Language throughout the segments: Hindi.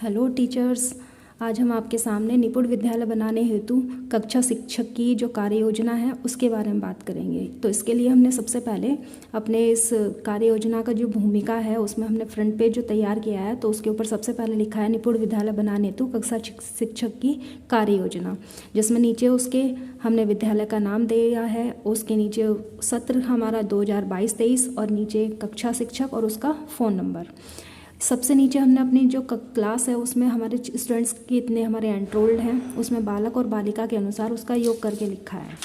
हेलो टीचर्स, आज हम आपके सामने निपुण विद्यालय बनाने हेतु कक्षा शिक्षक की जो कार्य योजना है उसके बारे में बात करेंगे। तो इसके लिए हमने सबसे पहले अपने इस कार्य योजना का जो भूमिका है उसमें हमने फ्रंट पेज जो तैयार किया है तो उसके ऊपर सबसे पहले लिखा है निपुण विद्यालय बनाने हेतु कक्षा शिक्षक की कार्य योजना, जिसमें नीचे उसके हमने विद्यालय का नाम दिया है, उसके नीचे सत्र हमारा 2022-23 और नीचे कक्षा शिक्षक और उसका फ़ोन नंबर। सबसे नीचे हमने अपनी जो क्लास है उसमें हमारे स्टूडेंट्स कितने हमारे एनरोल्ड हैं उसमें बालक और बालिका के अनुसार उसका योग करके लिखा है।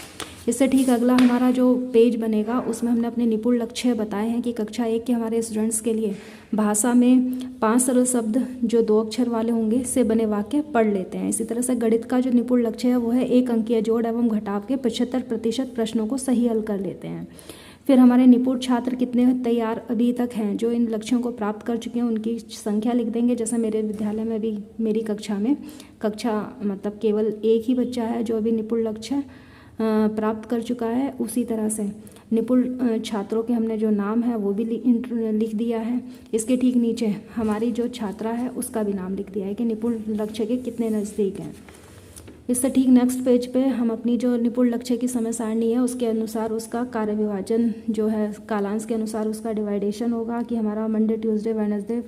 इससे ठीक अगला हमारा जो पेज बनेगा उसमें हमने अपने निपुण लक्ष्य बताए हैं कि कक्षा 1 के हमारे स्टूडेंट्स के लिए भाषा में 5 सरल शब्द जो 2 अक्षर वाले होंगे से बने वाक्य पढ़ लेते हैं। इसी तरह से गणित का जो निपुण लक्ष्य है वो है 1 अंकीय जोड़ एवं घटाव के 75% प्रश्नों को सही हल कर लेते हैं। फिर हमारे निपुण छात्र कितने तैयार अभी तक हैं जो इन लक्ष्यों को प्राप्त कर चुके हैं उनकी संख्या लिख देंगे। जैसे मेरे विद्यालय में भी मेरी कक्षा मतलब केवल एक ही बच्चा है जो अभी निपुण लक्ष्य प्राप्त कर चुका है। उसी तरह से निपुण छात्रों के हमने जो नाम है वो भी लिख दिया है। इसके ठीक नीचे हमारी जो छात्रा है उसका भी नाम लिख दिया है कि निपुण लक्ष्य के कितने नज़दीक हैं। इससे ठीक नेक्स्ट पेज पे हम अपनी जो निपुण लक्ष्य की समय सारणी है उसके अनुसार उसका कार्य विभाजन जो है कालांश के अनुसार उसका डिवाइडेशन होगा कि हमारा Monday, Tuesday, Wednesday,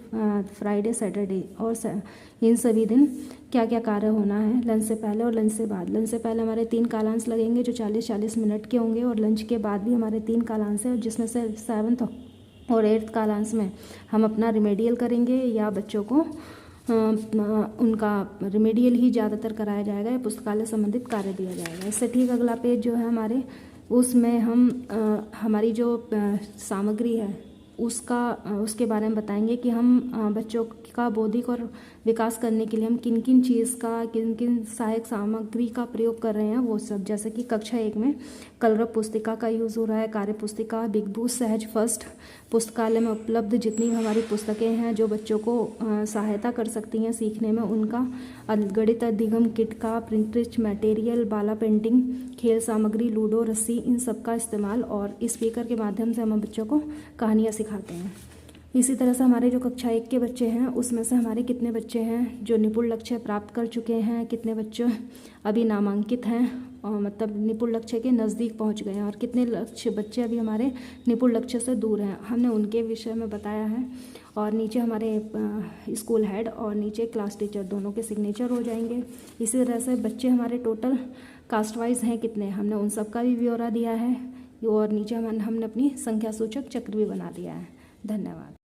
Friday, Saturday और इन सभी दिन क्या क्या कार्य होना है लंच से पहले और लंच से बाद। लंच से पहले हमारे 3 कालांश लगेंगे जो 40-40 मिनट के होंगे और लंच के बाद भी हमारे 3 कालांश है जिसमें से 7th और 8th कालांश में हम अपना रिमेडियल करेंगे या बच्चों को उनका रिमेडियल ही ज़्यादातर कराया जाएगा या पुस्तकालय संबंधित कार्य दिया जाएगा। इससे ठीक अगला पेज जो है हमारे उसमें हम हमारी जो सामग्री है उसके बारे में बताएंगे कि हम बच्चों का बौद्धिक और विकास करने के लिए हम किन किन चीज़ का किन किन सहायक सामग्री का प्रयोग कर रहे हैं वो सब। जैसे कि कक्षा 1 में कलरव पुस्तिका का यूज़ हो रहा है, कार्य पुस्तिका, बिग बुक, सहज फर्स्ट, पुस्तकालय में उपलब्ध जितनी हमारी पुस्तकें हैं जो बच्चों को सहायता कर सकती हैं सीखने में उनका, गणित अधिगम किट का, प्रिंट मटेरियल, बाला पेंटिंग, खेल सामग्री, लूडो, रस्सी, इन सब का इस्तेमाल और स्पीकर के माध्यम से हम बच्चों को कहानियाँ सिखाते हैं। इसी तरह से हमारे जो कक्षा 1 के बच्चे हैं उसमें से हमारे कितने बच्चे हैं जो निपुण लक्ष्य प्राप्त कर चुके हैं, कितने बच्चे अभी नामांकित हैं और मतलब निपुण लक्ष्य के नज़दीक पहुंच गए हैं और कितने बच्चे अभी हमारे निपुण लक्ष्य से दूर हैं, हमने उनके विषय में बताया है। और नीचे हमारे स्कूल हेड और नीचे क्लास टीचर दोनों के सिग्नेचर हो जाएंगे। इसी तरह से बच्चे हमारे टोटल कास्ट वाइज हैं कितने, हमने उन सब का भी ब्यौरा दिया है और नीचे हमने अपनी संख्या सूचक चक्र भी बना दिया है। धन्यवाद।